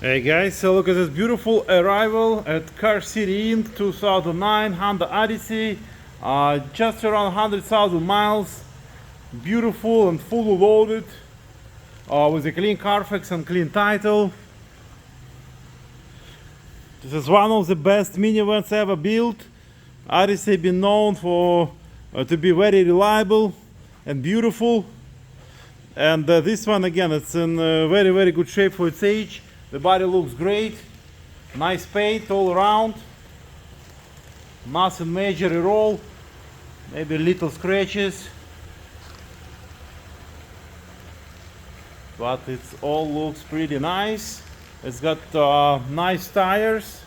Hey guys, so look at this beautiful arrival at Car City Inc. 2009 Honda Odyssey. Just around 100,000 miles. Beautiful and fully loaded with a clean Carfax and clean title. This is one of the best minivans ever built. Odyssey been known for to be very reliable and beautiful. And this one again, it's in very good shape for its age. The body looks great, nice paint all around, nothing major at all, maybe little scratches, but it all looks pretty nice. It's got nice tires,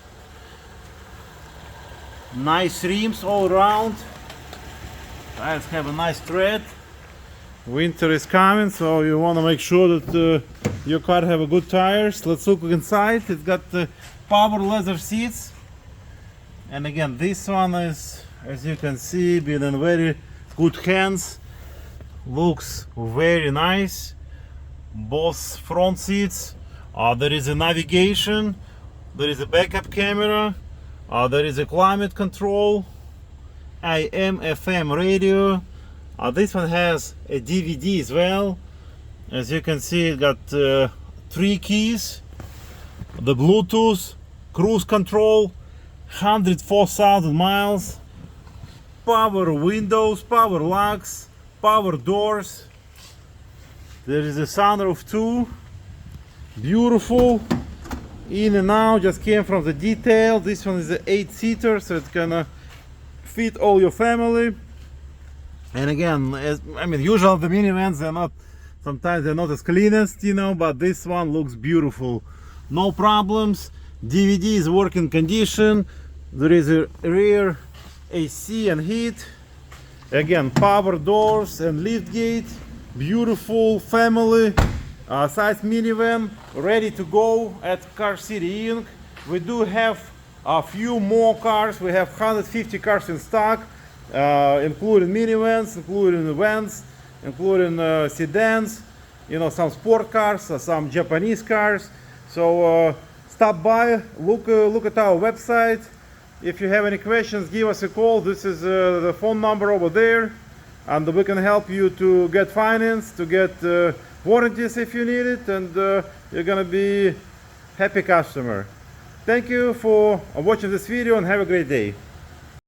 nice rims all around. Tires have a nice tread. Winter is coming, so you want to make sure that your car have a good tires. Let's look inside. It's got power leather seats, and again, this one is, as you can see, been in very good hands. Looks very nice. Both front seats. There is a navigation. There is a backup camera. There is a climate control. AM, FM radio. This one has a DVD as well. As you can see, it got 3 keys, the Bluetooth, cruise control, 104,000 miles, power windows, power locks, power doors. There is a sunroof too. Beautiful. In and out, just came from the detail. This one is an 8-seater, so it's gonna fit all your family. And again, usually the minivans sometimes they're not as cleanest, but this one looks beautiful. No problems. DVD is working condition. There is a rear AC and heat. Again, power doors and lift gate. Beautiful family size minivan, ready to go at Car City Inc. We do have a few more cars. We have 150 cars in stock. Including minivans, including vans, including sedans, some sport cars, some Japanese cars. So stop by, look at our website. If you have any questions, give us a call. This is the phone number over there, and we can help you to get finance, to get warranties if you need it, and you're gonna be happy customer. Thank you for watching this video, and have a great day.